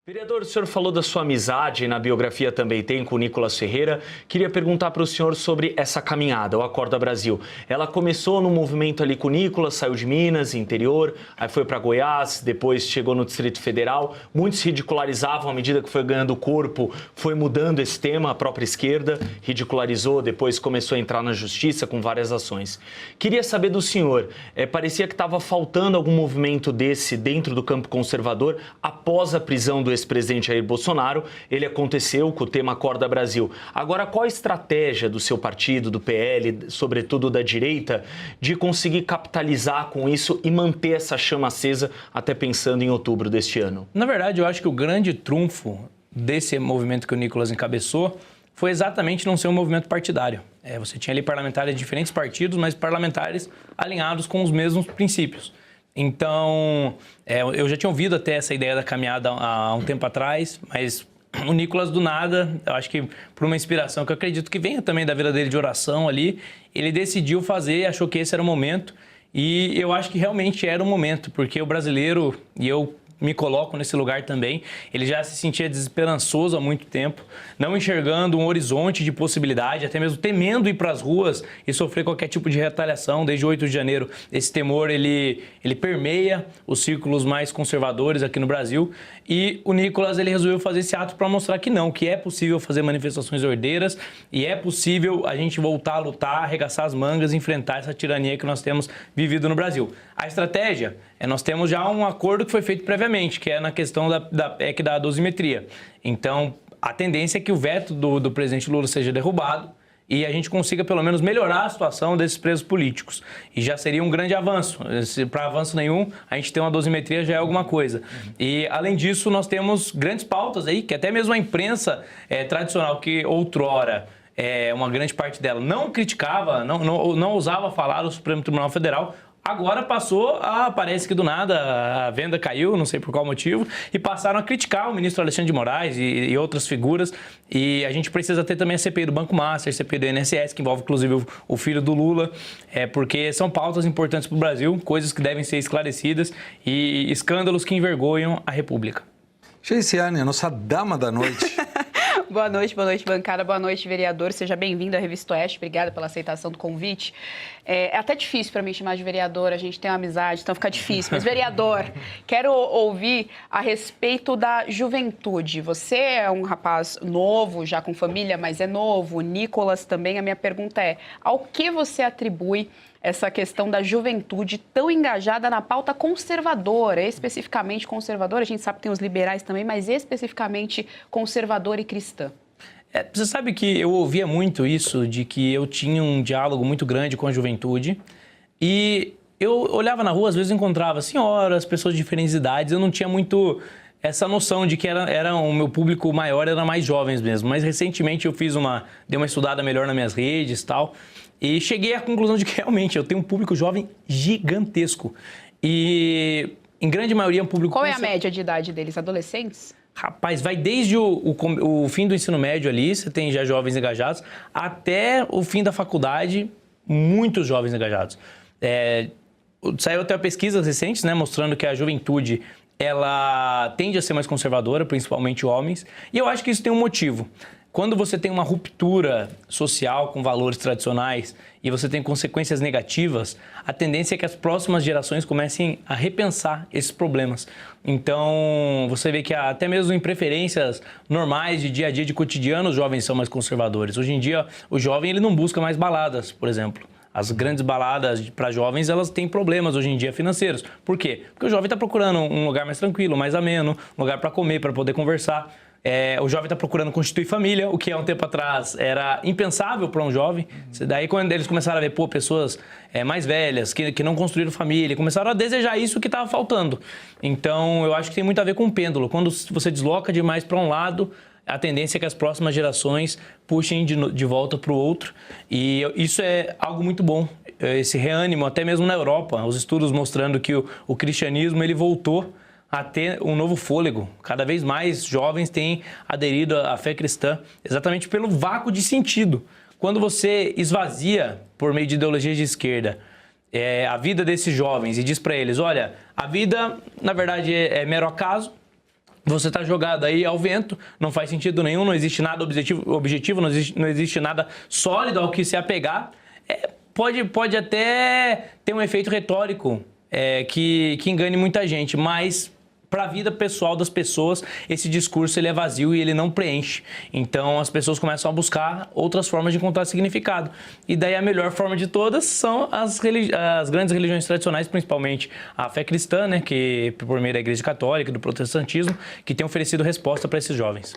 Vereador, o senhor falou da sua amizade, na biografia também tem, com o Nicolas Ferreira. Queria perguntar para o senhor sobre essa caminhada, o Acorda Brasil. Ela começou no movimento ali com o Nicolas, saiu de Minas, interior, aí foi para Goiás, depois chegou no Distrito Federal. Muitos ridicularizavam à medida que foi ganhando corpo, foi mudando esse tema, a própria esquerda ridicularizou, depois começou a entrar na justiça com várias ações. Queria saber do senhor, parecia que estava faltando algum movimento desse dentro do campo conservador após a prisão do ex-presidente Jair Bolsonaro. Ele aconteceu com o tema Acorda Brasil. Agora, qual a estratégia do seu partido, do PL, sobretudo da direita, de conseguir capitalizar com isso e manter essa chama acesa até pensando em outubro deste ano? Na verdade, eu acho que o grande trunfo desse movimento que o Nicolas encabeçou foi exatamente não ser um movimento partidário. Você tinha ali parlamentares de diferentes partidos, mas parlamentares alinhados com os mesmos princípios. Então, eu já tinha ouvido até essa ideia da caminhada há um tempo atrás, mas o Nicolas, do nada, eu acho que por uma inspiração que eu acredito que venha também da vida dele de oração ali, ele decidiu fazer, achou que esse era o momento, e eu acho que realmente era o momento, porque o brasileiro, e eu me coloco nesse lugar também, ele já se sentia desesperançoso há muito tempo, não enxergando um horizonte de possibilidade, até mesmo temendo ir para as ruas e sofrer qualquer tipo de retaliação. Desde 8 de janeiro, esse temor ele permeia os círculos mais conservadores aqui no Brasil, e o Nicolas ele resolveu fazer esse ato para mostrar que não, que é possível fazer manifestações ordeiras e é possível a gente voltar a lutar, arregaçar as mangas e enfrentar essa tirania que nós temos vivido no Brasil. A estratégia nós temos já um acordo que foi feito previamente, que é na questão da PEC da dosimetria. Então, a tendência é que o veto do presidente Lula seja derrubado e a gente consiga, pelo menos, melhorar a situação desses presos políticos. E já seria um grande avanço. Para avanço nenhum, a gente ter uma dosimetria já é alguma coisa. E, além disso, nós temos grandes pautas aí, que até mesmo a imprensa tradicional, que outrora uma grande parte dela não criticava, não ousava falar do Supremo Tribunal Federal, agora parece que do nada a venda caiu, não sei por qual motivo, e passaram a criticar o ministro Alexandre de Moraes e outras figuras. E a gente precisa ter também a CPI do Banco Master, a CPI do INSS, que envolve inclusive o filho do Lula, porque são pautas importantes para o Brasil, coisas que devem ser esclarecidas e escândalos que envergonham a República. Geisiane, a nossa dama da noite. Boa noite, bancada. Boa noite, vereador. Seja bem-vindo à Revista Oeste. Obrigada pela aceitação do convite. É até difícil para mim chamar de vereador, a gente tem uma amizade, então fica difícil. Mas, vereador, quero ouvir a respeito da juventude. Você é um rapaz novo, já com família, mas é novo. O Nicolas também. A minha pergunta é, ao que você atribui essa questão da juventude tão engajada na pauta conservadora, especificamente conservadora? A gente sabe que tem os liberais também, mas especificamente conservadora e cristã. Você sabe que eu ouvia muito isso, de que eu tinha um diálogo muito grande com a juventude e eu olhava na rua, às vezes encontrava senhoras, pessoas de diferentes idades, eu não tinha muito essa noção de que o meu público maior era mais jovens mesmo. Mas recentemente eu dei uma estudada melhor nas minhas redes e tal, e cheguei à conclusão de que realmente eu tenho um público jovem gigantesco. E em grande maioria é um público... Qual é a média de idade deles? Adolescentes? Rapaz, vai desde o fim do ensino médio ali, você tem já jovens engajados, até o fim da faculdade, muitos jovens engajados. Saiu até pesquisas recentes, né, mostrando que a juventude ela tende a ser mais conservadora, principalmente homens, e eu acho que isso tem um motivo. Quando você tem uma ruptura social com valores tradicionais e você tem consequências negativas, a tendência é que as próximas gerações comecem a repensar esses problemas. Então, você vê que até mesmo em preferências normais de dia a dia, de cotidiano, os jovens são mais conservadores. Hoje em dia, o jovem ele não busca mais baladas, por exemplo. As grandes baladas para jovens, elas têm problemas hoje em dia financeiros. Por quê? Porque o jovem está procurando um lugar mais tranquilo, mais ameno, um lugar para comer, para poder conversar. O jovem está procurando constituir família, o que há um tempo atrás era impensável para um jovem. Daí, quando eles começaram a ver pessoas mais velhas, que não construíram família, começaram a desejar isso que estava faltando. Então, eu acho que tem muito a ver com o pêndulo. Quando você desloca demais para um lado, a tendência é que as próximas gerações puxem de volta para o outro. E isso é algo muito bom, esse reânimo, até mesmo na Europa. Os estudos mostrando que o cristianismo ele voltou a ter um novo fôlego. Cada vez mais jovens têm aderido à fé cristã, exatamente pelo vácuo de sentido. Quando você esvazia, por meio de ideologias de esquerda, a vida desses jovens e diz para eles, olha, a vida, na verdade, é mero acaso, você está jogado aí ao vento, não faz sentido nenhum, não existe nada objetivo, não existe nada sólido ao que se apegar. Pode até ter um efeito retórico que engane muita gente, mas para a vida pessoal das pessoas, esse discurso ele é vazio e ele não preenche. Então as pessoas começam a buscar outras formas de encontrar significado. E daí a melhor forma de todas são as grandes religiões tradicionais, principalmente a fé cristã, né, que por meio da Igreja Católica, do protestantismo, que tem oferecido resposta para esses jovens.